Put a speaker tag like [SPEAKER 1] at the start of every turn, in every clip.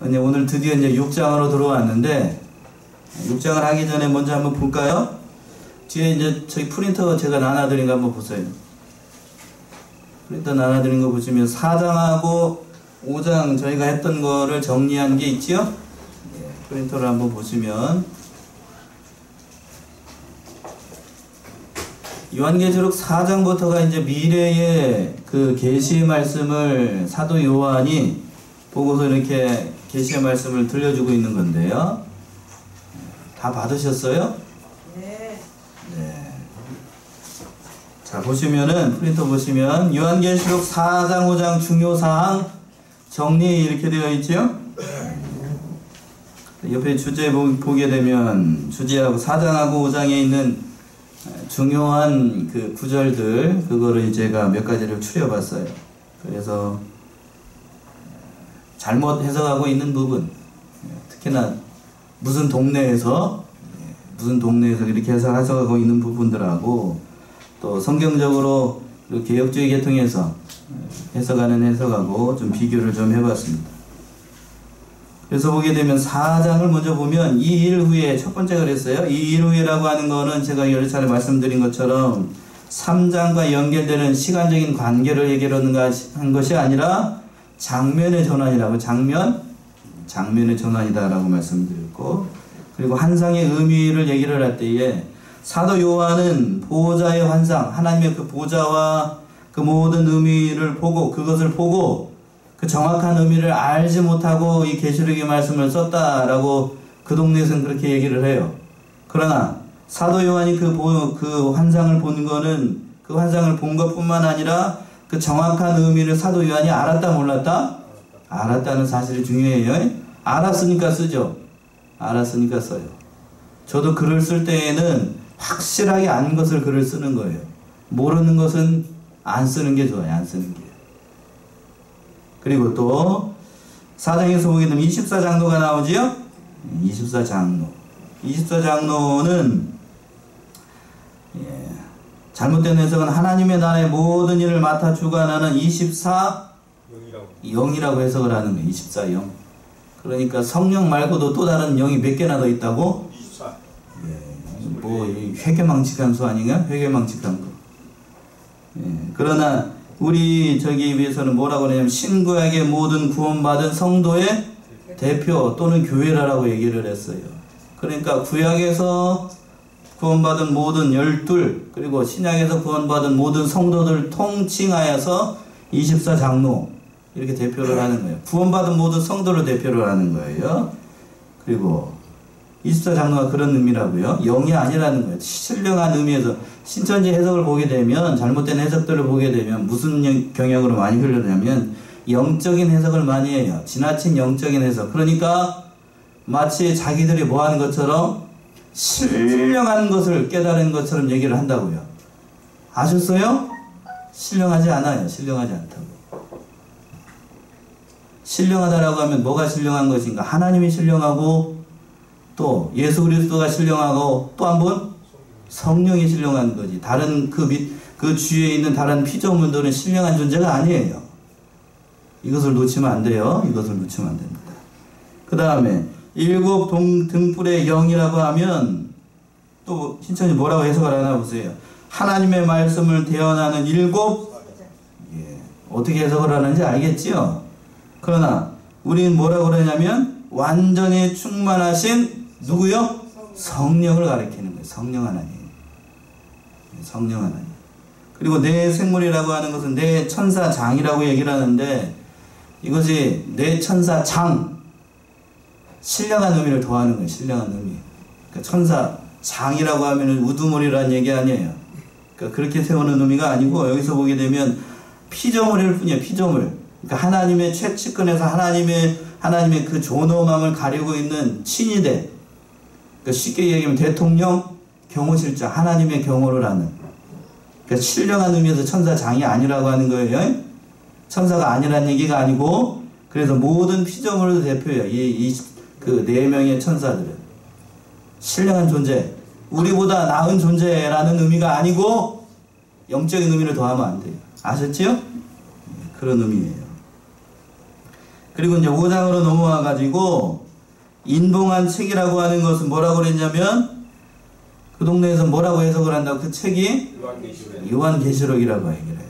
[SPEAKER 1] 오늘 드디어 이제 6장으로 들어왔는데 6장을 하기 전에 먼저 한번 볼까요? 뒤에 이제 저희 프린터 제가 나눠드린 거 한번 보세요. 프린터 나눠드린 거 보시면 4장하고 5장 저희가 했던 거를 정리한 게 있지요? 프린터를 한번 보시면 요한계시록 4장부터가 이제 미래의 그 계시의 말씀을 사도 요한이 보고서 이렇게 계시의 말씀을 들려주고 있는 건데요. 다 받으셨어요?
[SPEAKER 2] 네.
[SPEAKER 1] 네. 자, 보시면은 프린터 보시면 요한계시록 4장 5장 중요사항 정리 이렇게 되어 있죠? 옆에 주제 보게 되면 주제하고 4장하고 5장에 있는 중요한 그 구절들 그거를 제가 몇 가지를 추려봤어요. 그래서 잘못 해석하고 있는 부분, 특히나 무슨 동네에서 이렇게 해석하고 있는 부분들하고 또 성경적으로 개혁주의 계통에서 해석하는 해석하고 좀 비교를 좀 해봤습니다. 그래서 보게 되면 4장을 먼저 보면 이 일 후에 첫 번째 그랬어요. 이 일 후에라고 하는 거는 제가 여러 차례 말씀드린 것처럼 3장과 연결되는 시간적인 관계를 얘기하는 것이 아니라 장면의 전환이라고 장면의 전환이다라고 말씀드렸고, 그리고 환상의 의미를 얘기를 할 때에 사도 요한은 보좌의 환상, 하나님의 그 보좌와 그 모든 의미를 보고 그것을 보고 그 정확한 의미를 알지 못하고 이 계시록의 말씀을 썼다라고 그 동네에서는 그렇게 얘기를 해요. 그러나 사도 요한이 그 환상을 본 거는 그 환상을 본 것뿐만 아니라 그 정확한 의미를 사도 요한이 알았다 몰랐다? 알았다는 사실이 중요해요. 알았으니까 쓰죠. 알았으니까 써요. 저도 글을 쓸 때에는 확실하게 아는 것을 글을 쓰는 거예요. 모르는 것은 안 쓰는 게 좋아요. 안 쓰는 게. 그리고 또 4장에서 보게 되면 24장로가 나오지요? 24장로. 24장로는 잘못된 해석은 하나님의 나라의 모든 일을 맡아 주관하는 24영이라고 해석을 하는 거예요. 24영. 그러니까 성령 말고도 또 다른 영이 몇 개나 더 있다고?
[SPEAKER 3] 24.
[SPEAKER 1] 뭐 회개망측한 수 아닌가? 회개망측한 거. 그러나 우리 저기 위해서는 뭐라고 하냐면 신구약의 모든 구원받은 성도의 대표 또는 교회라고 얘기를 했어요. 그러니까 구약에서 구원받은 모든 12 그리고 신약에서 구원받은 모든 성도들 통칭하여서 24장로 이렇게 대표를 하는 거예요. 구원받은 모든 성도를 대표를 하는 거예요. 그리고 24장로가 그런 의미라고요. 영이 아니라는 거예요. 신령한 의미에서 신천지 해석을 보게 되면 잘못된 해석들을 보게 되면 무슨 경향으로 많이 흐르냐면 영적인 해석을 많이 해요. 지나친 영적인 해석. 그러니까 마치 자기들이 뭐 하는 것처럼 신령한 것을 깨달은 것처럼 얘기를 한다고요. 아셨어요? 신령하지 않아요. 신령하지 않다고. 신령하다라고 하면 뭐가 신령한 것인가? 하나님이 신령하고 또 예수 그리스도가 신령하고 또 한 번 성령이 신령한 거지. 다른 그 주위에 있는 다른 피조물들은 신령한 존재가 아니에요. 이것을 놓치면 안 돼요. 이것을 놓치면 안 됩니다. 그 다음에 일곱 등불의 영이라고 하면 또 신천지 뭐라고 해석을 하나 보세요. 하나님의 말씀을 대언하는 일곱 어떻게 해석을 하는지 알겠지요? 그러나 우리는 뭐라고 그러냐면 완전히 충만하신 누구요? 성령을 가리키는 거예요. 성령 하나님. 성령 하나님. 그리고 내 생물이라고 하는 것은 내 천사장이라고 얘기를 하는데 이것이 내 천사장 신령한 의미를 더하는 거예요. 신령한 의미. 그러니까 천사장이라고 하면 우두머리라는 얘기 아니에요. 그러니까 그렇게 세우는 의미가 아니고 여기서 보게 되면 피조물일 뿐이에요. 피조물. 그러니까 하나님의 최측근에서 하나님의 그 존엄함을 가리고 있는 친위대. 그러니까 쉽게 얘기하면 대통령, 경호실장, 하나님의 경호를 하는. 그러니까 신령한 의미에서 천사장이 아니라고 하는 거예요. 천사가 아니라는 얘기가 아니고, 그래서 모든 피조물을 대표해요. 그 4명의 천사들은. 신령한 존재, 우리보다 나은 존재라는 의미가 아니고, 영적인 의미를 더하면 안 돼요. 아셨지요? 그런 의미예요. 그리고 이제 5장으로 넘어와 가지고 인봉한 책이라고 하는 것은 뭐라고 그랬냐면 그 동네에서 뭐라고 해석을 한다고? 그 책이 요한계시록이라고 얘기를 해요.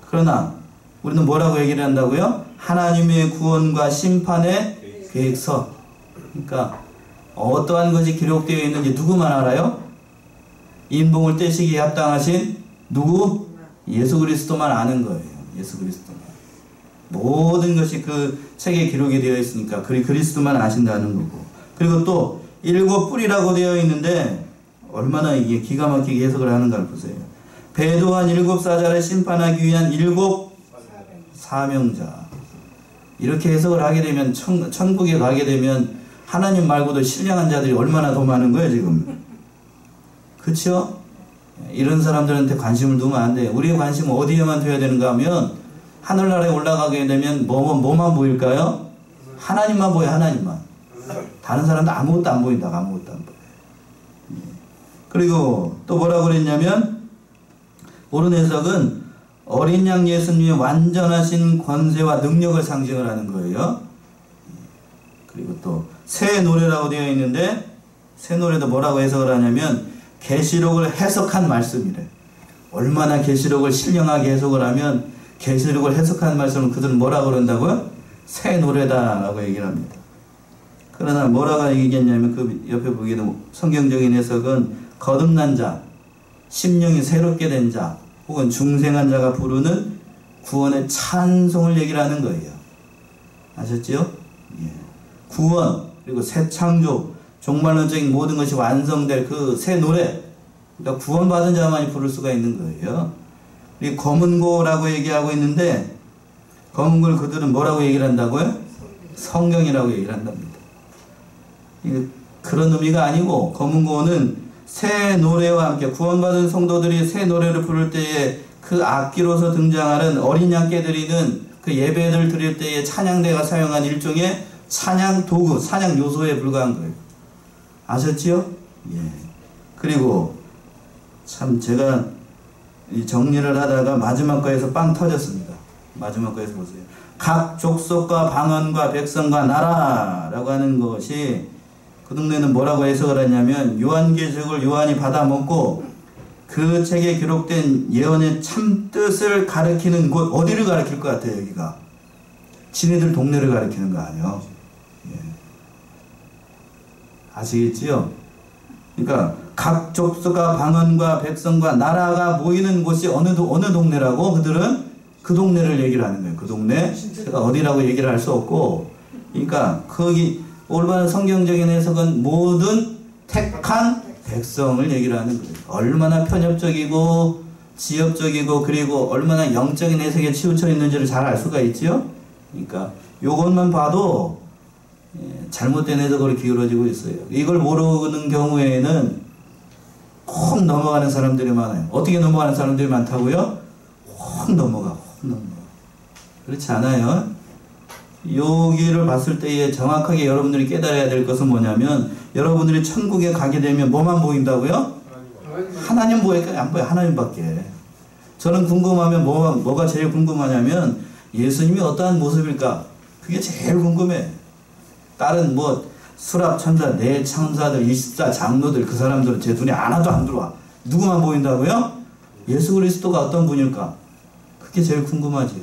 [SPEAKER 1] 그러나 우리는 뭐라고 얘기를 한다고요? 하나님의 구원과 심판의 계획서. 그러니까 어떠한 것이 기록되어 있는지 누구만 알아요? 인봉을 떼시기에 합당하신 누구? 예수 그리스도만 아는 거예요. 예수 그리스도만. 모든 것이 그 책에 기록이 되어 있으니까 그리스도만 아신다는 거고. 그리고 또 7 뿔이라고 되어 있는데 얼마나 이게 기가 막히게 해석을 하는가를 보세요. 배도한 7 사자를 심판하기 위한 7 사명자. 이렇게 해석을 하게 되면 천국에 가게 되면 하나님 말고도 신령한 자들이 얼마나 더 많은 거예요 지금. 그쵸? 이런 사람들한테 관심을 두면 안 돼요. 우리의 관심은 어디에만 둬야 되는가 하면 하늘나라에 올라가게 되면 뭐만 보일까요? 하나님만 보여. 하나님만. 다른 사람도 아무것도 안 보인다. 아무것도 안 보여. 그리고 또 뭐라고 그랬냐면 옳은 해석은 어린 양 예수님의 완전하신 권세와 능력을 상징을 하는 거예요. 그리고 또 새 노래라고 되어 있는데 새 노래도 뭐라고 해석을 하냐면 계시록을 해석한 말씀이래. 얼마나 계시록을 신령하게 해석을 하면 계시록을 해석한 말씀을 그들은 뭐라고 그런다고요? 새 노래다라고 얘기를 합니다. 그러나 뭐라고 얘기했냐면 그 옆에 보기에도 성경적인 해석은 거듭난 자, 심령이 새롭게 된 자, 혹은 중생한 자가 부르는 구원의 찬송을 얘기를 하는 거예요. 아셨지요? 예. 구원, 그리고 새 창조, 종말론적인 모든 것이 완성될 그 새 노래, 그러니까 구원받은 자만이 부를 수가 있는 거예요. 그리고 검은고라고 얘기하고 있는데 검은고를 그들은 뭐라고 얘기를 한다고요? 성경이라고 얘기를 한답니다. 그런 의미가 아니고 검은고는 새 노래와 함께 구원받은 성도들이 새 노래를 부를 때에 그 악기로서 등장하는 어린 양께 드리는 그 예배를 드릴 때에 찬양대가 사용한 일종의 찬양 도구, 찬양 요소에 불과한 거예요. 아셨지요? 예. 그리고 참 제가 이 정리를 하다가 마지막 거에서 빵 터졌습니다. 마지막 거에서 보세요. 각 족속과 방언과 백성과 나라라고 하는 것이 그 동네는 뭐라고 해석을 하냐면 요한계시록을 요한이 받아먹고 그 책에 기록된 예언의 참뜻을 가리키는 곳, 어디를 가리킬 것 같아요? 여기가 지네들 동네를 가리키는 거 아니에요? 예. 아시겠지요? 그러니까 각 족속과 방언과 백성과 나라가 모이는 곳이 어느 동네라고 그들은 그 동네를 얘기를 하는 거예요. 그 동네 제가 어디라고 얘기를 할 수 없고, 그러니까 거기 올바른 성경적인 해석은 모든 택한 백성을 얘기를 하는 거예요. 얼마나 편협적이고 지엽적이고 그리고 얼마나 영적인 해석에 치우쳐 있는지를 잘 알 수가 있지요. 그러니까 요것만 봐도 잘못된 해석으로 기울어지고 있어요. 이걸 모르는 경우에는 콕 넘어가는 사람들이 많아요. 어떻게 넘어가는 사람들이 많다고요? 확 넘어가. 그렇지 않아요? 여기를 봤을 때에 정확하게 여러분들이 깨달아야 될 것은 뭐냐면 여러분들이 천국에 가게 되면 뭐만 보인다고요? 하나님 보일까요? 안 보여. 하나님밖에. 저는 궁금하면 뭐가 제일 궁금하냐면 예수님이 어떠한 모습일까? 그게 제일 궁금해. 다른 수랍 천사, 네 천사들, 24 장로들 그 사람들은 제 눈에 하나도 안 들어와. 누구만 보인다고요? 예수 그리스도가 어떤 분일까? 그게 제일 궁금하지요.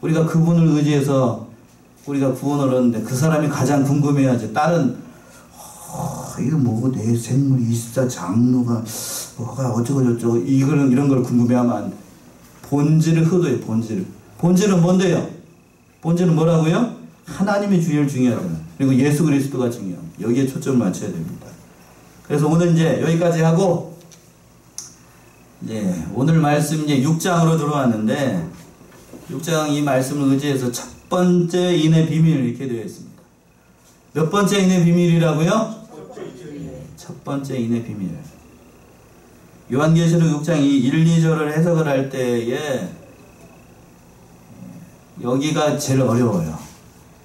[SPEAKER 1] 우리가 그분을 의지해서 우리가 구원을 얻는데 그 사람이 가장 궁금해야지. 다른 이거 뭐고 내 생물 24 장로가 뭐가 어쩌고 저쩌고 이런 걸 궁금해하면 안 돼. 본질을 흐도해. 본질은 뭔데요? 본질은 뭐라고요? 하나님이 제일 중요하잖아요. 그리고 예수 그리스도가 중요합니다. 여기에 초점을 맞춰야 됩니다. 그래서 오늘 이제 여기까지 하고 오늘 말씀 이제 6장으로 들어왔는데 6장 이 말씀을 의지해서 첫 번째 인의 비밀 이렇게 되어 있습니다. 몇 번째 인의 비밀이라고요? 첫 번째 인의 비밀. 요한계시록 6장 1, 2절을 해석을 할 때에 여기가 제일 어려워요.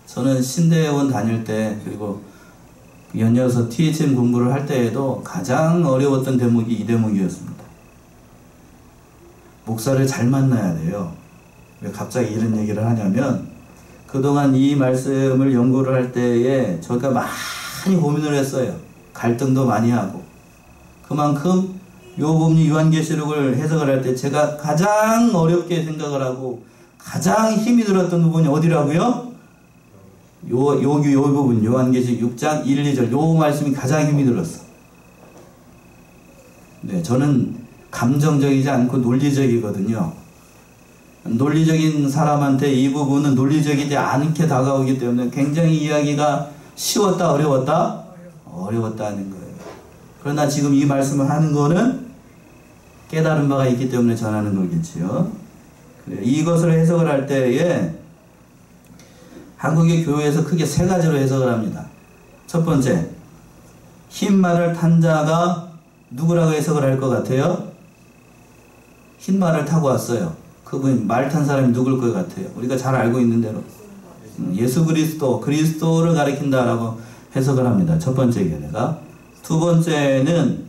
[SPEAKER 1] 저는 신대원 다닐 때 그리고 연이어서 THM 공부를 할 때에도 가장 어려웠던 대목이 이 대목이었습니다. 목사를 잘 만나야 돼요. 왜 갑자기 이런 얘기를 하냐면 그동안 이 말씀을 연구를 할 때에 저희가 많이 고민을 했어요. 갈등도 많이 하고. 그만큼 요법리 요한계시록을 해석을 할 때 제가 가장 어렵게 생각을 하고 가장 힘이 들었던 부분이 어디라고요? 요 부분 요한계시록 6장 1, 2절 요 말씀이 가장 힘이 들었어. 네, 저는 감정적이지 않고 논리적이거든요. 논리적인 사람한테 이 부분은 논리적이지 않게 다가오기 때문에 굉장히 이야기가 쉬웠다 어려웠다? 어려웠다는 거예요. 그러나 지금 이 말씀을 하는 거는 깨달은 바가 있기 때문에 전하는 거겠지요. 이것을 해석을 할 때에 한국의 교회에서 크게 세 가지로 해석을 합니다. 첫 번째, 흰 말을 탄 자가 누구라고 해석을 할 것 같아요? 흰 말을 타고 왔어요. 그분 말 탄 사람이 누굴 것 같아요? 우리가 잘 알고 있는 대로 예수 그리스도를 가리킨다라고 해석을 합니다. 첫 번째 견해가. 두 번째는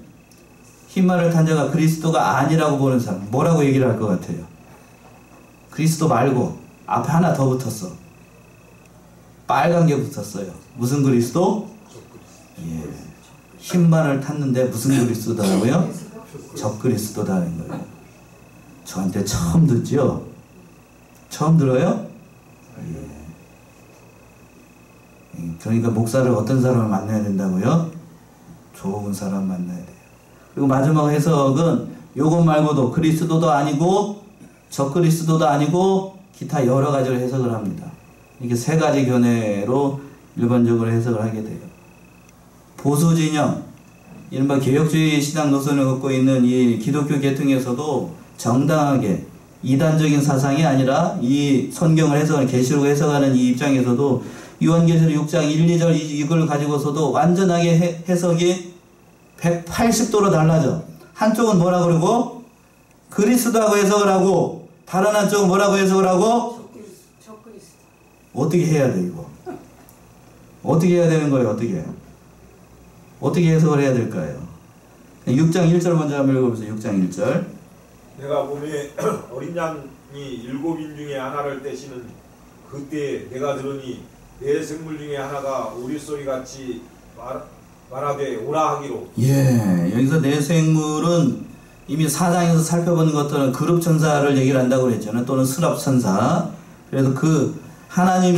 [SPEAKER 1] 흰 말을 탄 자가 그리스도가 아니라고 보는 사람 뭐라고 얘기를 할 것 같아요? 그리스도 말고 앞에 하나 더 붙었어. 빨간 게 붙었어요. 무슨 그리스도? 예. 흰 말을 탔는데 무슨 그리스도다라고요? 적그리스도다는 거예요. 저한테 처음 듣죠? 처음 들어요? 예. 그러니까 목사를 어떤 사람을 만나야 된다고요? 좋은 사람 만나야 돼요. 그리고 마지막 해석은 요것 말고도 그리스도도 아니고 적그리스도도 아니고 기타 여러 가지로 해석을 합니다. 이렇게 세 가지 견해로 일반적으로 해석을 하게 돼요. 보수 진영, 이른바 개혁주의 신앙 노선을 갖고 있는 이 기독교 계통에서도 정당하게 이단적인 사상이 아니라 이 성경을 해석하는 계시록 해석하는 이 입장에서도 요한계시록 6장 1, 2절 이걸 가지고서도 완전하게 해석이 180도로 달라져. 한쪽은 뭐라 그러고 그리스도하고 해석을 하고 다른 한쪽은 뭐라고 해석을 하고 어떻게 해야 돼 이거? 어떻게 해야 되는 거예요? 어떻게 해석을 해야 될까요? 6장 1절 먼저 한번 읽어보세요. 6장 1절.
[SPEAKER 2] 내가 보매 어린 양이 7인 중에 하나를 떼시는 그때 내가 들으니 내 생물 중에 하나가 우리 소리같이 말하되 오라 하기로.
[SPEAKER 1] 예, 여기서 내 생물은 이미 4장에서 살펴본 것들은 그룹 천사를 얘기를 한다고 그랬잖아요. 또는 수랍 천사. 그래서 그 하나님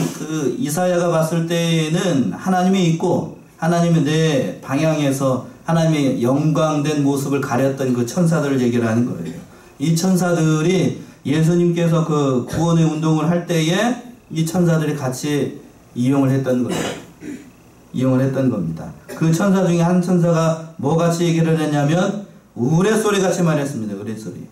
[SPEAKER 1] 이사야가 봤을 때에는 하나님이 있고 하나님이 내 방향에서 하나님의 영광된 모습을 가렸던 그 천사들을 얘기를 하는 거예요. 이 천사들이 예수님께서 그 구원의 운동을 할 때에 이 천사들이 같이 이용을 했던 거예요. 이용을 했던 겁니다. 그 천사 중에 한 천사가 뭐같이 얘기를 했냐면 우레소리 같이 말했습니다. 우레소리.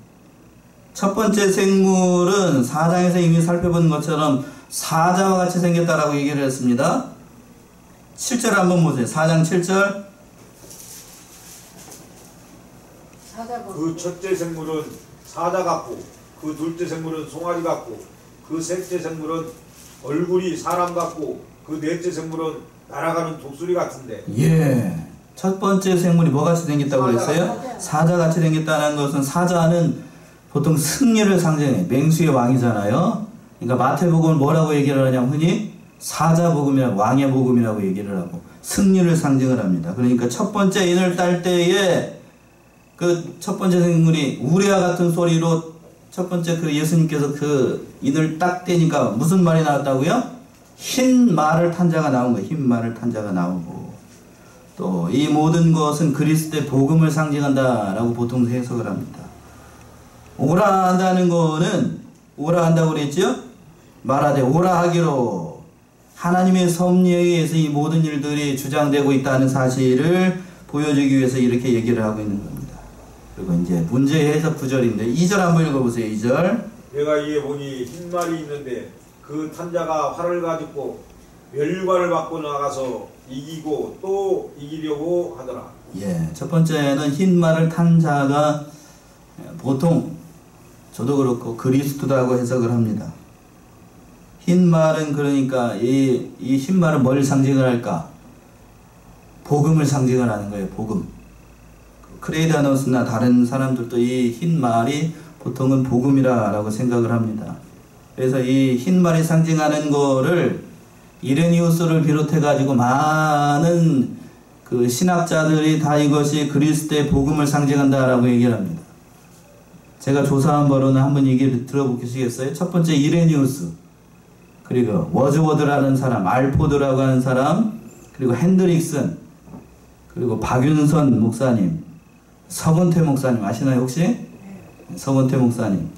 [SPEAKER 1] 첫 번째 생물은 4장에서 이미 살펴본 것처럼 사자와 같이 생겼다라고 얘기를 했습니다. 7절 한번 보세요. 4장 7절.
[SPEAKER 2] 그 첫째 생물은 사자 같고 그 둘째 생물은 송아지 같고 그 셋째 생물은 얼굴이 사람 같고 그 넷째 생물은 날아가는 독수리 같은데.
[SPEAKER 1] 예. 첫 번째 생물이 뭐같이 생겼다고 그랬어요? 사자같이 생겼다는 것은 사자는 보통 승리를 상징해. 맹수의 왕이잖아요. 그러니까 마태복음을 뭐라고 얘기를 하냐면 흔히 사자복음이라고 왕의 복음이라고 얘기를 하고 승리를 상징을 합니다. 그러니까 첫 번째 인을 딸 때에 그 첫 번째 생물이 우레와 같은 소리로 첫 번째 그 예수님께서 그 인을 딱 떼니까 무슨 말이 나왔다고요? 흰 말을 탄 자가 나온 거예요. 흰 말을 탄 자가 나오고 또 이 모든 것은 그리스도의 복음을 상징한다라고 보통 해석을 합니다. 오라 한다는 거는 오라 한다고 그랬죠? 말하되 오라 하기로 하나님의 섭리에 의해서 이 모든 일들이 주장되고 있다는 사실을 보여주기 위해서 이렇게 얘기를 하고 있는 겁니다. 그리고 이제 문제의 해석 9절인데 2절 한번 읽어보세요. 2절.
[SPEAKER 2] 내가 이에 보니 흰 말이 있는데 그 탄자가 활을 가지고 멸관을 받고 나가서 이기고 또 이기려고 하더라.
[SPEAKER 1] 예, 첫 번째는 흰 말을 탄 자가 보통 저도 그렇고 그리스도라고 해석을 합니다. 흰 말은 그러니까 이 흰 말은 뭘 상징을 할까? 복음을 상징을 하는 거예요. 복음. 크레이다노스나 다른 사람들도 이 흰 말이 보통은 복음이라고 생각을 합니다. 그래서 이 흰말이 상징하는 거를 이레니우스를 비롯해 가지고 많은 그 신학자들이 다 이것이 그리스도의 복음을 상징한다라고 얘기를 합니다. 제가 조사한 바로는 한번 얘기를 들어보시겠어요? 첫 번째 이레니우스, 그리고 워즈워드라는 사람, 알포드라고 하는 사람, 그리고 핸드릭슨, 그리고 박윤선 목사님, 서건태 목사님 아시나요 혹시? 서건태 목사님,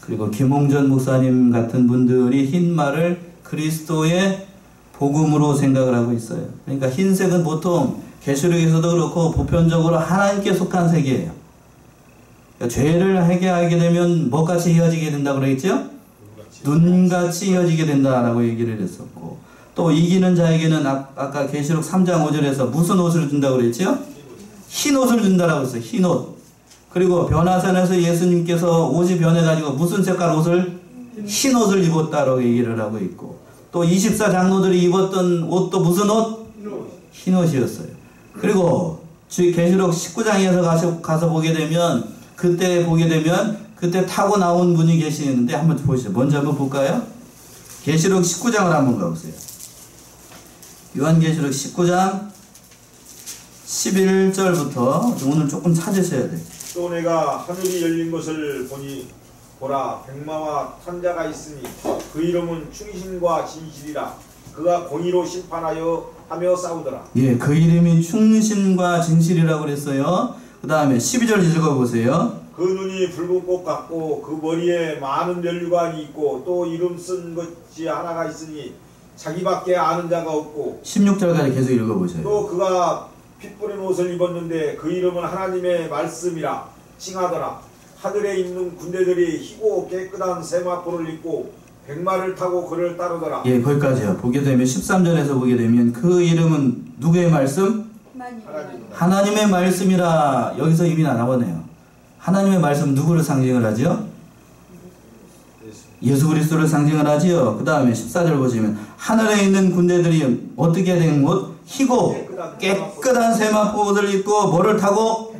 [SPEAKER 1] 그리고 김홍전 목사님 같은 분들이 흰말을 그리스도의 복음으로 생각을 하고 있어요. 그러니까 흰색은 보통 계시록에서도 그렇고 보편적으로 하나님께 속한 색이에요. 그러니까 죄를 해결하게 되면 뭐같이 이어지게 된다고 그랬죠? 눈같이 이어지게 된다라고 얘기를 했었고, 또 이기는 자에게는 아까 계시록 3장 5절에서 무슨 옷을 준다고 그랬죠? 흰 옷을 준다라고 했어요. 흰 옷. 그리고 변화산에서 예수님께서 옷이 변해가지고 무슨 색깔 옷을? 흰 옷을 입었다라고 얘기를 하고 있고, 또 24장로들이 입었던 옷도 무슨 옷? 흰 옷이었어요. 그리고 계시록 19장에서 가서 보게 되면, 그때 타고 나온 분이 계시는데 한번 보시죠. 먼저 한번 볼까요? 계시록 19장을 한번 가보세요. 요한계시록 19장 11절부터 오늘 조금 찾으셔야 돼요.
[SPEAKER 2] 또 내가 하늘이 열린 것을 보니 보라 백마와 탄자가 있으니 그 이름은 충신과 진실이라. 그가 공의로 심판하여 하며 싸우더라.
[SPEAKER 1] 예, 그 이름이 충신과 진실이라고 그랬어요. 그 다음에 12절 읽어보세요.
[SPEAKER 2] 그 눈이 붉은 꽃 같고 그 머리에 많은 면류관이 있고 또 이름 쓴 것이 하나가 있으니 자기밖에 아는 자가 없고. 16절까지
[SPEAKER 1] 계속 읽어보세요.
[SPEAKER 2] 또 그가 핏 뿌린 옷을 입었는데 그 이름은 하나님의 말씀이라 칭하더라. 하늘에 있는 군대들이 희고 깨끗한 세마포를 입고 백마를 타고 그를 따르더라.
[SPEAKER 1] 예, 거기까지요. 보게 되면 13절에서 보게 되면 그 이름은 누구의 말씀? 하나님의 말씀이라. 여기서 이미 나오네요. 하나님의 말씀 누구를 상징을 하죠? 예수 그리스도를 상징을 하지요. 그 다음에 14절 보시면 하늘에 있는 군대들이 어떻게 된 옷? 희고 깨끗한 세마포를 입고 뭐를 타고?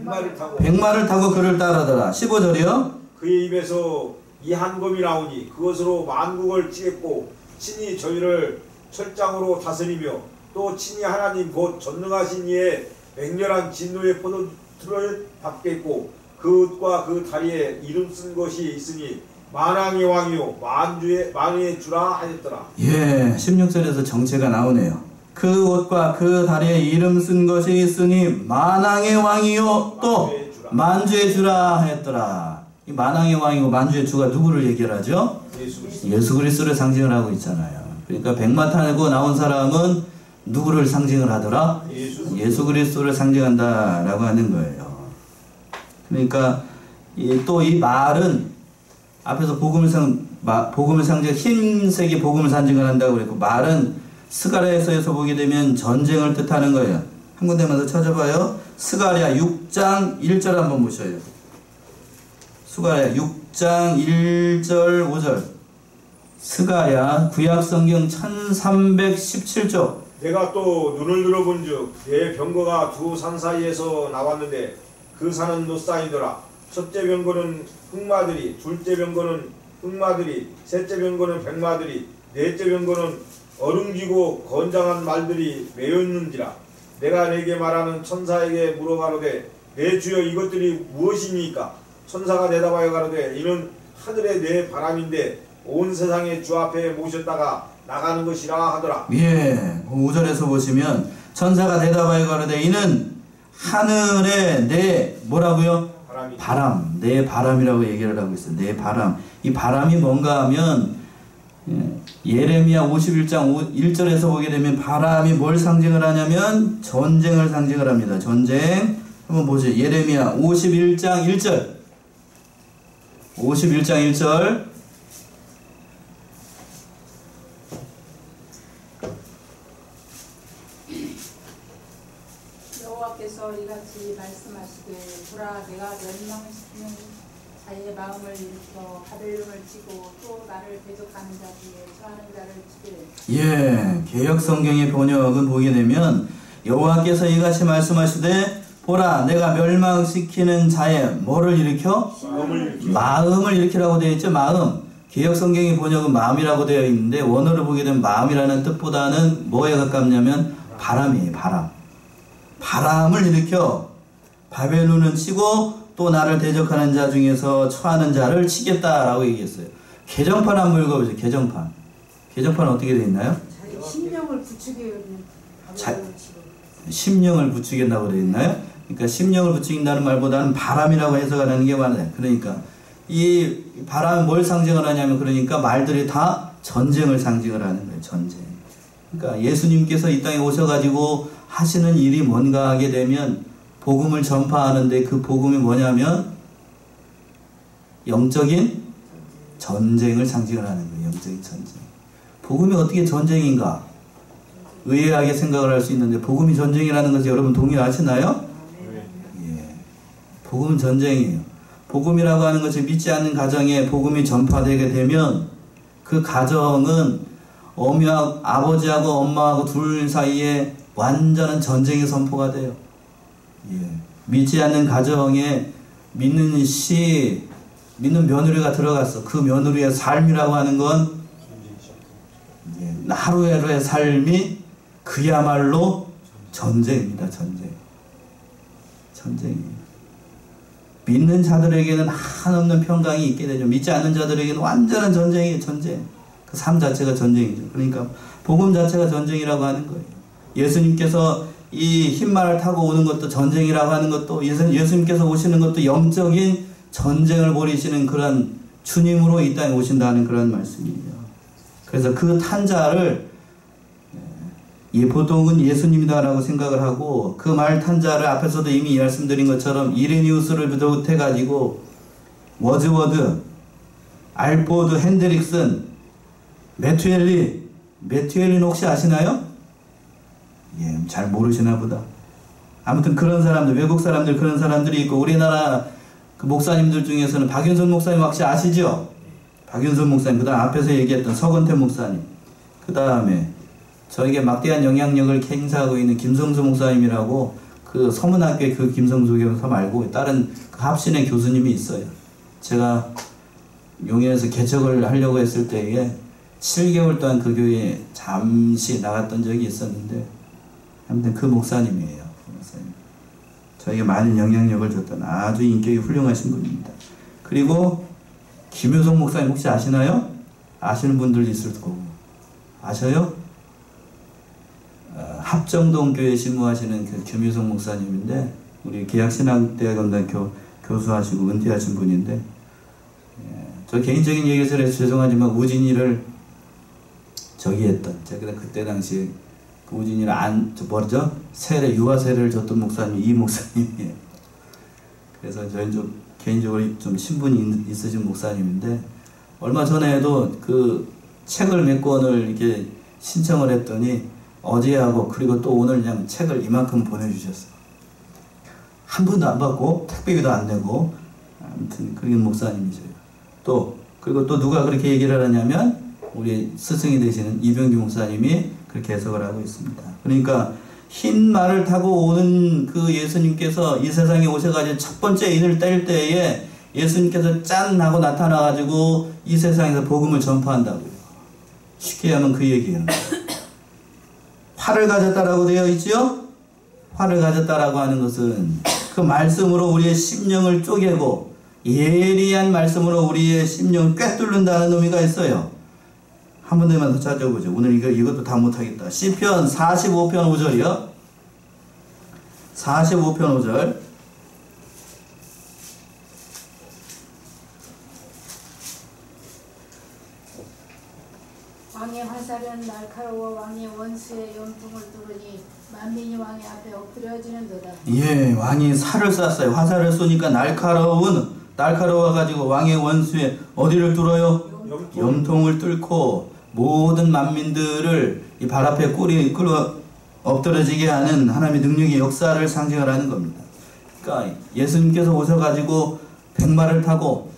[SPEAKER 1] 백마를 타고 그를 따르더라. 15절이요.
[SPEAKER 2] 그의 입에서 이 한검이 나오니 그것으로 만국을 치겠고 친히 저희를 철장으로 다스리며 또 친히 하나님 곧 전능하신 이의 맹렬한 진노의 포도틀을 받겠고 그것과 그 다리에 이름 쓴 것이 있으니 만왕의 왕이요 만유의 주라 하였더라.
[SPEAKER 1] 예, 16절에서 정체가 나오네요. 그 옷과 그 다리에 이름 쓴 것이 있으니 만왕의 왕이요 또 만주의 주라 하였더라. 이 만왕의 왕이고 만주의 주가 누구를 얘기하죠? 예수 그리스도를 상징을 하고 있잖아요. 그러니까 백마 타고 나온 사람은 누구를 상징을 하더라? 예수 그리스도를 상징한다라고 하는 거예요. 그러니까 또 이 말은 앞에서 복음을 상징, 흰색이 복음을 상징을 한다고 그랬고, 말은 스가랴에서 보게 되면 전쟁을 뜻하는 거예요. 한 군데만 더 찾아봐요. 스가랴 6장 1절 한번 보셔요. 스가랴 6장 1절 5절. 스가랴 구약성경 1317쪽.
[SPEAKER 2] 내가 또 눈을 들어본즉 내 병거가 두 산 사이에서 나왔는데 그 산은 노사이더라. 첫째 병거는 흑마들이, 둘째 병거는 흑마들이, 셋째 병거는 백마들이, 넷째 병거는 어릉지고 건장한 말들이 메였는지라. 내가 내게 말하는 천사에게 물어가로되 내 주여 이것들이 무엇입니까? 천사가 대답하여 가로되 이는 하늘의 내 바람인데 온 세상의 주 앞에 모셨다가 나가는 것이라 하더라.
[SPEAKER 1] 예, 5절에서 보시면 천사가 대답하여 가로되 이는 하늘의 내 뭐라고요? 바람, 내 바람이라고 얘기를 하고 있어요. 내 바람. 이 바람이 뭔가 하면 예레미야 51장 1절에서 보게 되면 바람이 뭘 상징을 하냐면 전쟁을 상징을 합니다. 전쟁. 한번 보세요. 예레미야 51장 1절. 51장 1절.
[SPEAKER 3] 여호와께서 이같이 말씀하시되 보라 내가 멸망시키는 자의 마음을 일으켜 바벨론을 치고 또 나를 대적하는 자 중에 처하는 자를 치되.
[SPEAKER 1] 예, 개역성경의 번역은 보게 되면 여호와께서 이같이 말씀하시되 보라 내가 멸망시키는 자의 뭐를 일으켜? 마음을 일으키라고 되어 있죠. 마음. 개역 성경의 번역은 마음이라고 되어 있는데 원어를 보게 되면 마음이라는 뜻보다는 뭐에 가깝냐면 바람이에요. 바람. 바람을 일으켜 바벨론은 치고 또 나를 대적하는 자 중에서 처하는 자를 치겠다라고 얘기했어요. 개정판 한번 읽어보세요. 개정판. 개정판은 어떻게 되어 있나요?
[SPEAKER 3] 심령을 부추기는
[SPEAKER 1] 심령을 부추긴다고 되어 있나요? 그러니까 심령을 부추긴다는 말보다는 바람이라고 해석을 하는 게 많아요. 그러니까 이 바람은 뭘 상징을 하냐면 그러니까 말들이 다 전쟁을 상징을 하는 거예요. 전쟁. 그러니까 예수님께서 이 땅에 오셔가지고 하시는 일이 뭔가 하게 되면 복음을 전파하는데 그 복음이 뭐냐면 영적인 전쟁을 상징을 하는 거예요. 영적인 전쟁. 복음이 어떻게 전쟁인가? 의아하게 생각을 할 수 있는데 복음이 전쟁이라는 것을 여러분 동의하시나요? 예. 복음은 전쟁이에요. 복음이라고 하는 것이 믿지 않는 가정에 복음이 전파되게 되면 그 가정은 아버지하고 엄마하고 둘 사이에 완전한 전쟁의 선포가 돼요. 예. 믿지 않는 가정에 믿는 며느리가 들어갔어. 그 며느리의 삶이라고 하는 건 하루하루의 삶이 그야말로 전쟁입니다. 전쟁이에요. 믿는 자들에게는 한없는 평강이 있게 되죠. 믿지 않는 자들에게는 완전한 전쟁이에요. 전쟁. 그 삶 자체가 전쟁이죠. 그러니까 복음 자체가 전쟁이라고 하는 거예요. 예수님께서 이 흰말을 타고 오는 것도 전쟁이라고 하는 것도 예수님께서 오시는 것도 영적인 전쟁을 벌이시는 그런 주님으로 이 땅에 오신다는 그런 말씀이에요. 그래서 그 탄 자를 보통은 예수님이다라고 생각을 하고 그 말 탄 자를 앞에서도 이미 말씀드린 것처럼 이레니우스를 비롯해가지고 워즈워드, 알포드, 핸드릭슨, 메투엘린 혹시 아시나요? 예, 잘 모르시나 보다. 아무튼 그런 사람들, 외국 사람들 그런 사람들이 있고 우리나라 그 목사님들 중에서는 박윤선 목사님 혹시 아시죠? 박윤선 목사님, 그 다음 앞에서 얘기했던 서건태 목사님, 그 다음에 저에게 막대한 영향력을 행사하고 있는 김성수 목사님이라고 그 서문학교의 그 김성수 교사 말고 다른 그 합신의 교수님이 있어요. 제가 용인에서 개척을 하려고 했을 때에 7개월 동안 그 교회에 잠시 나갔던 적이 있었는데 아무튼 그 목사님이에요. 저에게 많은 영향력을 줬던 아주 인격이 훌륭하신 분입니다. 그리고 김효성 목사님 혹시 아시나요? 아시는 분들 있을 거고. 아셔요? 합정동 교회 신무하시는 그 김효성 목사님인데 우리 계약신학대학원단 교수하시고 은퇴하신 분인데 저 개인적인 얘기를 해서 죄송하지만 우진이를 제가 그때 당시에 그 우진이를 유아 세례를 줬던 목사님이 이 목사님이에요. 그래서 저희는 좀 개인적으로 좀 신분이 있으신 목사님인데 얼마 전에도 그 책을 몇 권을 이렇게 신청을 했더니 어제하고 그리고 또 오늘 그냥 책을 이만큼 보내주셨어요. 한 번도 안 받고 택배비도 안 내고 아무튼 그런 목사님이세요. 그리고 또 누가 그렇게 얘기를 하냐면 우리 스승이 되시는 이병규 목사님이 그렇게 해석을 하고 있습니다. 그러니까 흰 말을 타고 오는 그 예수님께서 이 세상에 오셔가지고 첫 번째 인을 뗄 때에 예수님께서 짠 하고 나타나가지고 이 세상에서 복음을 전파한다고요. 쉽게 하면 그 얘기예요. 활을 가졌다라고 되어 있죠? 활을 가졌다라고 하는 것은 그 말씀으로 우리의 심령을 쪼개고 예리한 말씀으로 우리의 심령을 꿰뚫는다는 의미가 있어요. 한 번만 더 찾아보죠. 오늘 이것도 다 못하겠다. 시편 45편 5절이요. 45편 5절.
[SPEAKER 3] 왕의 화살은 날카로워 왕의 원수의 염통을 뚫으니 만민이 왕의 앞에 엎드려지는도다.
[SPEAKER 1] 예, 왕이 살을 쐈어요. 화살을 쏘니까 날카로워가지고 왕의 원수의 어디를 뚫어요? 염통을 뚫고 모든 만민들을 이 발 앞에 끌어 엎드려지게 하는 하나님의 능력의 역사를 상징을 하는 겁니다. 그러니까 예수님께서 오셔가지고 백마를 타고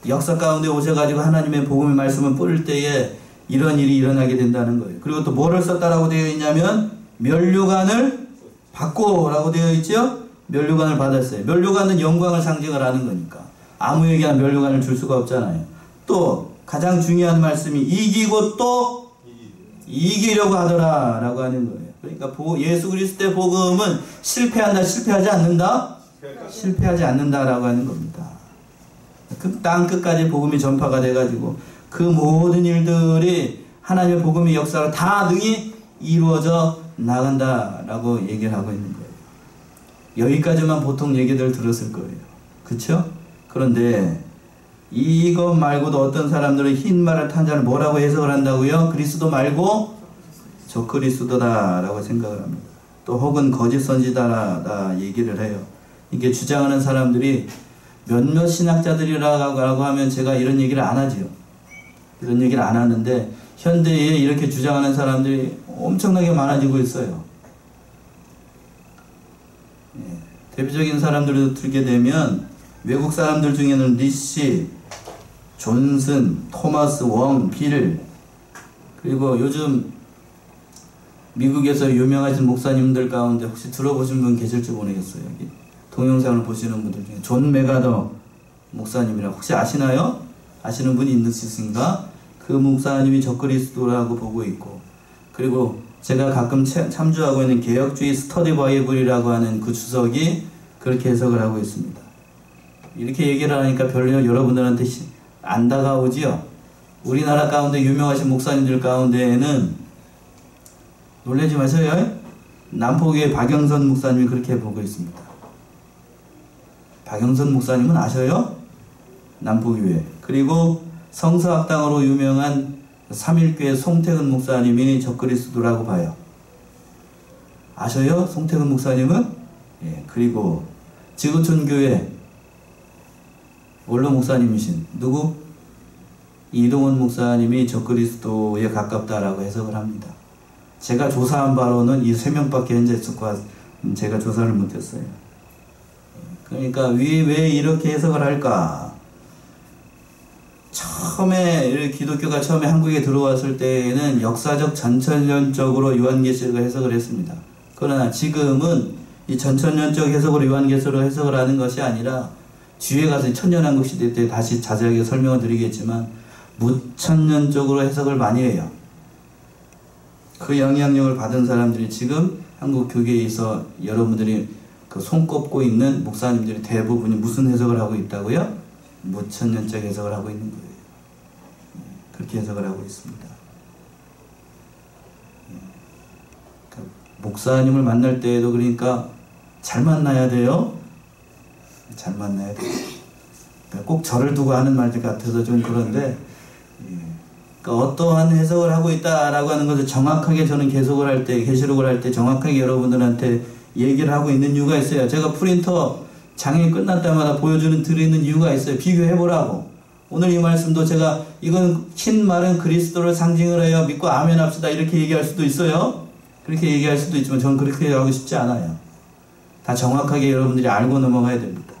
[SPEAKER 1] 역사 가운데 오셔가지고 하나님의 복음의 말씀을 뿌릴 때에 이런 일이 일어나게 된다는 거예요. 그리고 또 뭐를 썼다라고 되어 있냐면 면류관을 받고 라고 되어 있죠. 면류관을 받았어요. 면류관은 영광을 상징을 하는 거니까 아무에게나 면류관을 줄 수가 없잖아요. 또 가장 중요한 말씀이 이기고 또 이기려고 하더라 라고 하는 거예요. 그러니까 예수 그리스도의 복음은 실패한다, 실패하지 않는다? 실패하지 않는다라고 하는 겁니다. 그 땅 끝까지 복음이 전파가 돼가지고 그 모든 일들이 하나님의 복음의 역사로 다 능히 이루어져 나간다라고 얘기를 하고 있는 거예요. 여기까지만 보통 얘기들 들었을 거예요. 그쵸? 그런데 이것 말고도 어떤 사람들은 흰 말을 탄 자를 뭐라고 해석을 한다고요? 그리스도 말고 적그리스도다 라고 생각을 합니다. 또 혹은 거짓 선지자다 얘기를 해요. 이게 주장하는 사람들이 몇몇 신학자들이라고 하면 제가 이런 얘기를 안 하지요. 이런 얘기를 안 하는데 현대에 이렇게 주장하는 사람들이 엄청나게 많아지고 있어요. 대표적인 사람들을 들게 되면 외국 사람들 중에는 리시, 존슨, 토마스 웡, 빌, 그리고 요즘 미국에서 유명하신 목사님들 가운데 혹시 들어보신 분 계실지 모르겠어요. 여기 동영상을 보시는 분들 중에 존 메가더 목사님이라고 혹시 아시나요? 아시는 분이 있으신가? 그 목사님이 적그리스도라고 보고 있고, 그리고 제가 가끔 참조하고 있는 개혁주의 스터디 바이블이라고 하는 그 주석이 그렇게 해석을 하고 있습니다. 이렇게 얘기를 하니까 별로 여러분들한테 안 다가오지요? 우리나라 가운데 유명하신 목사님들 가운데에는 놀라지 마세요. 남포교회 박영선 목사님이 그렇게 보고 있습니다. 박영선 목사님은 아셔요? 남포교회. 그리고 성서학당으로 유명한 3.1교회 송태근 목사님이 적그리스도라고 봐요. 아셔요? 송태근 목사님은? 예. 그리고 지구촌교회 원로 목사님이신 누구? 이동원 목사님이 적그리스도에 가깝다라고 해석을 합니다. 제가 조사한 바로는 이 3명밖에 현재 있었고 제가 조사를 못했어요. 그러니까 왜 이렇게 해석을 할까? 처음에 기독교가 처음에 한국에 들어왔을 때에는 역사적 전천년적으로 요한계시록을 해석을 했습니다. 그러나 지금은 이 전천년적 해석으로 요한계시록을 해석을 하는 것이 아니라 뒤에 가서 천년왕국 시대 때 다시 자세하게 설명을 드리겠지만 무천년적으로 해석을 많이 해요. 그 영향력을 받은 사람들이 지금 한국 교계에서 여러분들이 그 손꼽고 있는 목사님들이 대부분이 무슨 해석을 하고 있다고요? 무천년적 해석을 하고 있는 거예요. 그렇게 해석을 하고 있습니다. 그러니까 목사님을 만날 때에도 그러니까 잘 만나야 돼요. 잘 만나야 돼요. 그러니까 꼭 저를 두고 하는 말 같아서 좀 그런데, 그러니까 어떠한 해석을 하고 있다라고 하는 것을 정확하게 저는 계속을 할 때, 계시록을 할 때 정확하게 여러분들한테 얘기를 하고 있는 이유가 있어요. 제가 프린터 장애 끝날 때마다 드리는 이유가 있어요. 비교해보라고. 오늘 이 말씀도 제가 이건 흰 말은 그리스도를 상징을 해요. 믿고 아멘 합시다. 이렇게 얘기할 수도 있어요. 그렇게 얘기할 수도 있지만 저는 그렇게 하고 싶지 않아요. 다 정확하게 여러분들이 알고 넘어가야 됩니다.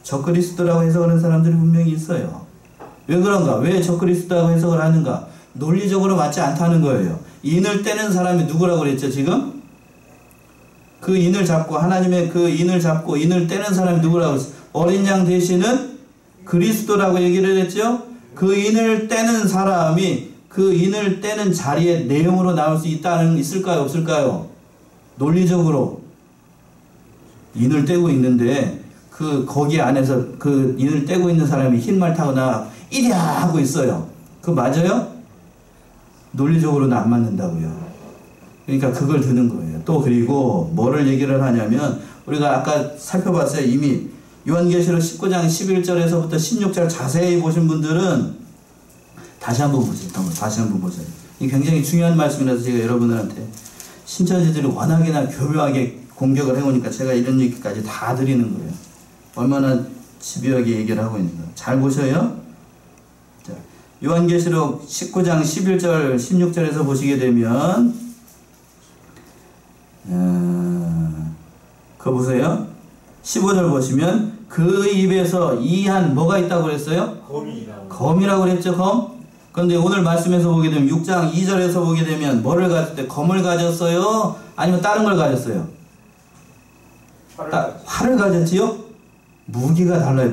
[SPEAKER 1] 적그리스도라고 해석하는 사람들이 분명히 있어요. 왜 그런가? 왜 적그리스도라고 해석을 하는가? 논리적으로 맞지 않다는 거예요. 인을 떼는 사람이 누구라고 그랬죠 지금? 그 인을 잡고 하나님의 그 인을 잡고 인을 떼는 사람이 누구라고 했어요? 어린 양 대신은 그리스도라고 얘기를 했죠. 그 인을 떼는 사람이 그 인을 떼는 자리에 내용으로 나올 수 있을까요? 없을까요? 논리적으로 인을 떼고 있는데 거기 안에서 그 인을 떼고 있는 사람이 흰 말 타고 나와 이랴 하고 있어요. 그거 맞아요? 논리적으로는 안 맞는다고요. 그러니까 그걸 드는 거예요. 또 그리고 뭐를 얘기를 하냐면 우리가 아까 살펴봤어요. 이미 요한계시록 19장 11절에서부터 16절 자세히 보신 분들은 다시 한번 보세요. 다시 한번 보세요. 이 굉장히 중요한 말씀이라서 제가 여러분들한테 신천지들이 워낙이나 교묘하게 공격을 해오니까 제가 이런 얘기까지 다 드리는 거예요. 얼마나 집요하게 얘기를 하고 있는 거예요. 잘 보셔요. 자, 요한계시록 19장 11절 16절에서 보시게 되면 그거 보세요. 15절 보시면 그 입에서 이한 뭐가 있다고 그랬어요? 검이라고 그랬죠. 검. 그런데 오늘 말씀에서 보게 되면 6장 2절에서 보게 되면 뭐를 가졌을 때 검을 가졌어요? 아니면 다른 걸 가졌어요? 활을 가졌지요? 무기가 달라요.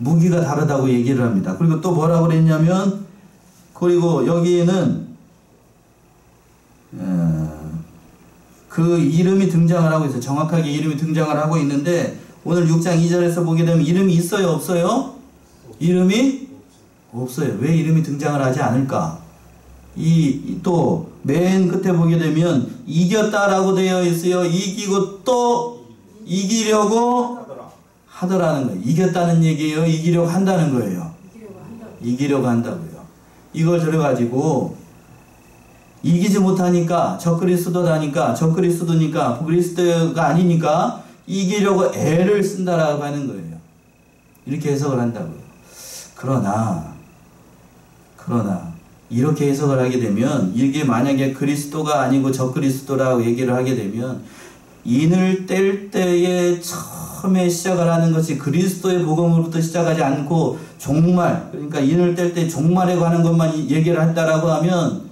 [SPEAKER 1] 무기가 다르다고 얘기를 합니다. 그리고 또 뭐라고 그랬냐면, 그리고 여기에는 그 이름이 등장을 하고 있어요. 정확하게 이름이 등장을 하고 있는데, 오늘 6장 2절에서 보게 되면 이름이 있어요, 없어요? 이름이 없어요. 왜 이름이 등장을 하지 않을까? 또 맨 끝에 보게 되면 이겼다라고 되어 있어요. 이기고 또 이기려고 하더라는 거예요. 이겼다는 얘기예요. 이기려고 한다는 거예요. 이기려고 한다고요. 이걸 들어가지고 이기지 못하니까 적그리스도다니까, 적그리스도니까 그리스도가 아니니까 이기려고 애를 쓴다라고 하는 거예요. 이렇게 해석을 한다고요. 그러나 이렇게 해석을 하게 되면, 이게 만약에 그리스도가 아니고 적그리스도라고 얘기를 하게 되면, 인을 뗄 때에 처음에 시작을 하는 것이 그리스도의 복음으로부터 시작하지 않고 종말, 그러니까 인을 뗄 때 종말에 관한 것만 얘기를 한다라고 하면,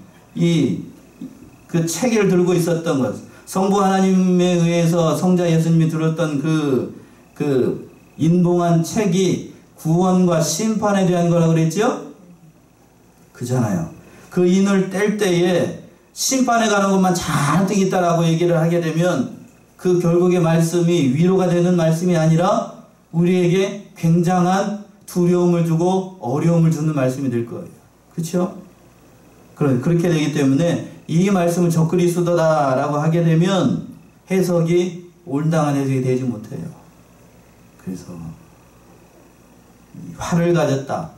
[SPEAKER 1] 그 체계를 들고 있었던 것, 성부 하나님에 의해서 성자 예수님이 들었던 그 인봉한 책이 구원과 심판에 대한 거라고 그랬죠? 그잖아요. 그 인을 뗄 때에 심판에 가는 것만 잔뜩 있다라고 얘기를 하게 되면, 그 결국의 말씀이 위로가 되는 말씀이 아니라 우리에게 굉장한 두려움을 주고 어려움을 주는 말씀이 될 거예요. 그렇죠? 그렇게 되기 때문에 이 말씀을 적그리스도다라고 하게 되면 해석이 온당한 해석이 되지 못해요. 그래서 활을 가졌다,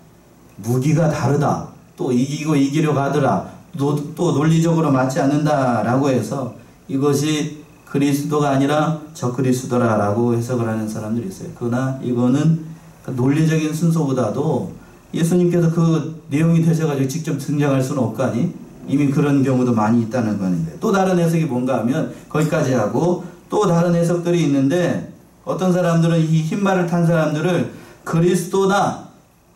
[SPEAKER 1] 무기가 다르다, 또 이기고 이기려고 하더라, 또 논리적으로 맞지 않는다라고 해서 이것이 그리스도가 아니라 적그리스도라고 해석을 하는 사람들이 있어요. 그러나 이거는 논리적인 순서보다도 예수님께서 그 내용이 되셔가지고 직접 등장할 수는 없거니, 이미 그런 경우도 많이 있다는 거는데, 또 다른 해석이 뭔가 하면 거기까지 하고, 또 다른 해석들이 있는데, 어떤 사람들은 이 흰말을 탄 사람들을 그리스도나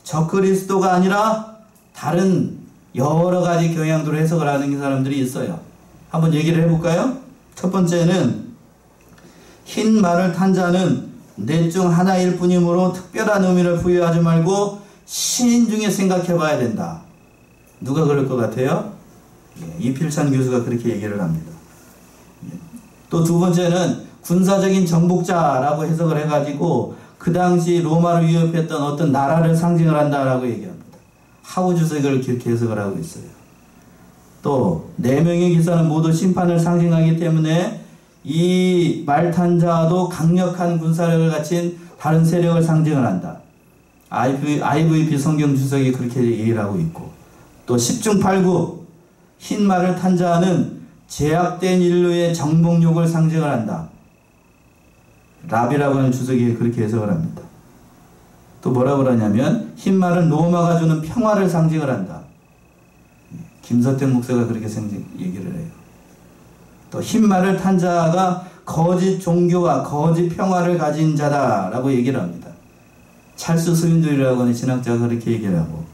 [SPEAKER 1] 적그리스도가 아니라 다른 여러 가지 경향으로 해석을 하는 사람들이 있어요. 한번 얘기를 해볼까요? 첫 번째는, 흰 말을 탄 자는 넷 중 하나일 뿐이므로 특별한 의미를 부여하지 말고 신중히 생각해 봐야 된다. 누가 그럴 것 같아요? 이필찬 교수가 그렇게 얘기를 합니다. 또 두 번째는 군사적인 정복자라고 해석을 해가지고 그 당시 로마를 위협했던 어떤 나라를 상징을 한다라고 얘기합니다. 하우 주석을 그렇게 해석을 하고 있어요. 또 4명의 기사는 모두 심판을 상징하기 때문에 이 말탄자도 강력한 군사력을 갖춘 다른 세력을 상징을 한다. IVP 성경 주석이 그렇게 얘기를 하고 있고, 또 10중 8구 흰 말을 탄 자는 제약된 인류의 정복욕을 상징을 한다. 랍이라고 하는 주석이 그렇게 해석을 합니다. 또 뭐라고 그러냐면, 흰 말은 로마가 주는 평화를 상징을 한다. 김서택 목사가 그렇게 얘기를 해요. 또 흰 말을 탄 자가 거짓 종교와 거짓 평화를 가진 자다라고 얘기를 합니다. 찰스 스윈들이라고 하는 신학자가 그렇게 얘기를 하고,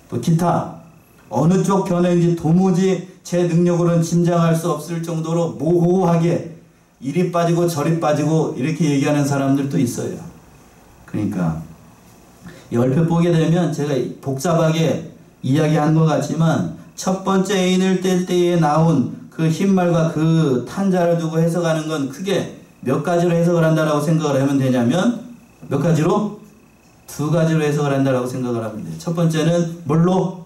[SPEAKER 1] 또 기타 어느 쪽 견해인지 도무지 제 능력으로는 짐작할 수 없을 정도로 모호하게 이리 빠지고 저리 빠지고 이렇게 얘기하는 사람들도 있어요. 그러니까 열표 보게 되면 제가 복잡하게 이야기한 것 같지만, 첫 번째 인을 뗄 때에 나온 그 흰말과 그 탄자를 두고 해석하는 건 크게 몇 가지로 해석을 한다라고 생각을 하면 되냐면, 몇 가지로? 2가지로 해석을 한다라고 생각을 하면 돼요. 첫 번째는 뭘로?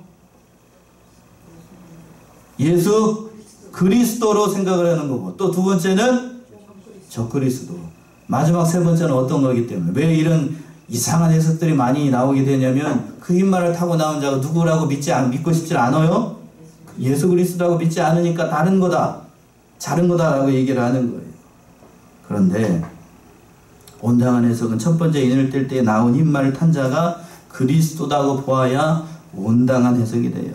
[SPEAKER 1] 예수 그리스도로 생각을 하는 거고, 또 두 번째는 적그리스도. 마지막 세 번째는 어떤 거기 때문에. 왜 이런 이상한 해석들이 많이 나오게 되냐면, 그 흰말을 타고 나온 자가 누구라고 믿고 싶지 않아요? 예수 그리스도라고 믿지 않으니까 다른 거다, 다른 거다라고 얘기를 하는 거예요. 그런데 온당한 해석은 첫 번째 인을 뗄 때 나온 흰말을 탄 자가 그리스도다고 보아야 온당한 해석이 돼요.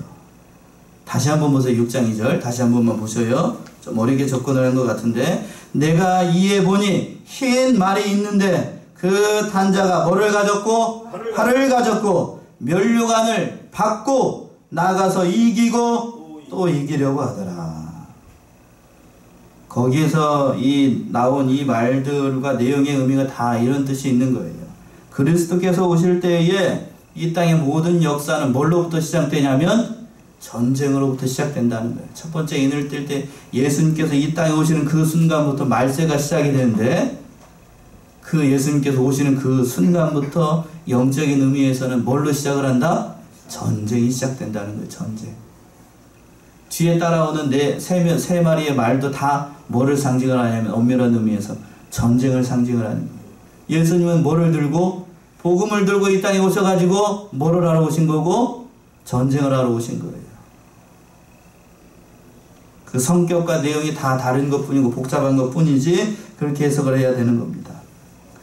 [SPEAKER 1] 다시 한번 보세요. 6장 2절 다시 한 번만 보셔요. 좀 어렵게 접근을 한 것 같은데, 내가 이에 보니 흰 말이 있는데 그 탄 자가 뭐를 가졌고? 활을 가졌고 면류관을 받고 나가서 이기고 또 이기려고 하더라. 거기에서 나온 이 말들과 내용의 의미가 다 이런 뜻이 있는 거예요. 그리스도께서 오실 때에 이 땅의 모든 역사는 뭘로부터 시작되냐면 전쟁으로부터 시작된다는 거예요. 첫 번째 인을 뜰 때 예수님께서 이 땅에 오시는 그 순간부터 말세가 시작이 되는데, 그 예수님께서 오시는 그 순간부터 영적인 의미에서는 뭘로 시작을 한다? 전쟁이 시작된다는 거예요. 전쟁. 뒤에 따라오는 세 마리의 말도 다 뭐를 상징을 하냐면 엄밀한 의미에서 전쟁을 상징을 하는 거예요. 예수님은 뭐를 들고? 복음을 들고 이 땅에 오셔가지고 뭐를 하러 오신 거고? 전쟁을 하러 오신 거예요. 그 성격과 내용이 다 다른 것 뿐이고 복잡한 것 뿐이지 그렇게 해석을 해야 되는 겁니다.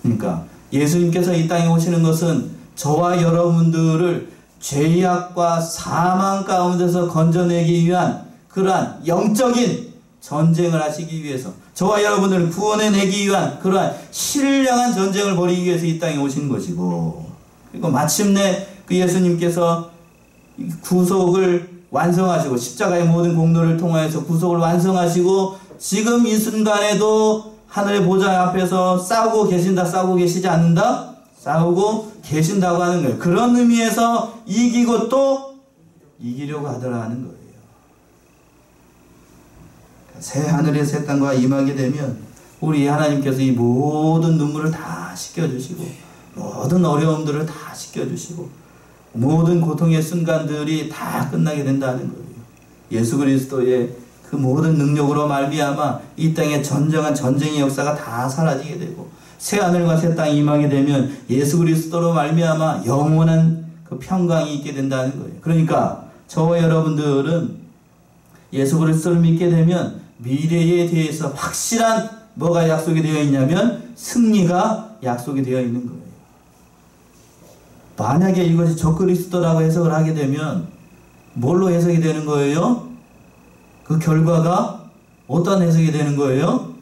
[SPEAKER 1] 그러니까 예수님께서 이 땅에 오시는 것은 저와 여러분들을 죄악과 사망 가운데서 건져내기 위한 그러한 영적인 전쟁을 하시기 위해서, 저와 여러분들을 구원해내기 위한 그러한 신령한 전쟁을 벌이기 위해서 이 땅에 오신 것이고, 그리고 마침내 그 예수님께서 구속을 완성하시고 십자가의 모든 공로를 통하여서 구속을 완성하시고 지금 이 순간에도 하늘의 보좌 앞에서 싸우고 계신다, 싸우고 계시지 않는다? 싸우고 계신다고 하는 거예요. 그런 의미에서 이기고 또 이기려고 하더라는 거예요. 새 하늘의 새 땅과 임하게 되면 우리 하나님께서 이 모든 눈물을 다 씻겨주시고 모든 어려움들을 다 씻겨주시고 모든 고통의 순간들이 다 끝나게 된다는 거예요. 예수 그리스도의 그 모든 능력으로 말미암아 이 땅에 전쟁한 전쟁의 역사가 다 사라지게 되고 새 하늘과 새 땅이 임하게 되면 예수 그리스도로 말미암아 영원한 그 평강이 있게 된다는 거예요. 그러니까 저와 여러분들은 예수 그리스도를 믿게 되면 미래에 대해서 확실한 뭐가 약속이 되어 있냐면 승리가 약속이 되어 있는 거예요. 만약에 이것이 적그리스도라고 해석을 하게 되면 뭘로 해석이 되는 거예요? 그 결과가 어떤 해석이 되는 거예요?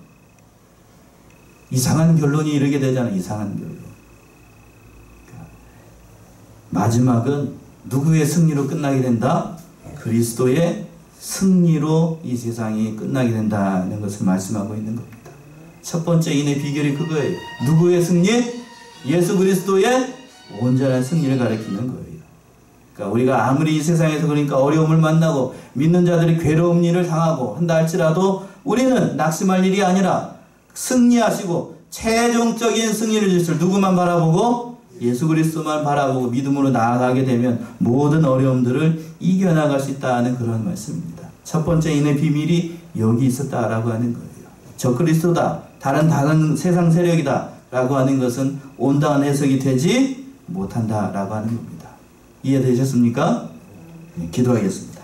[SPEAKER 1] 이상한 결론이 이르게 되잖아요. 이상한 결론. 마지막은 누구의 승리로 끝나게 된다? 그리스도의 승리로 이 세상이 끝나게 된다는 것을 말씀하고 있는 겁니다. 첫 번째 인의 비결이 그거예요. 누구의 승리? 예수 그리스도의 온전한 승리를 가리키는 거예요. 그러니까 우리가 아무리 이 세상에서 그러니까 어려움을 만나고 믿는 자들이 괴로운 일을 당하고 한다 할지라도 우리는 낙심할 일이 아니라 승리하시고 최종적인 승리를 주실 누구만 바라보고 예수 그리스도만 바라보고 믿음으로 나아가게 되면 모든 어려움들을 이겨나갈 수 있다는 그런 말씀입니다. 첫 번째 인의 비밀이 여기 있었다라고 하는 거예요. 적그리스도다, 다른 세상 세력이다 라고 하는 것은 온당한 해석이 되지 못한다라고 하는 겁니다. 이해되셨습니까? 네, 기도하겠습니다.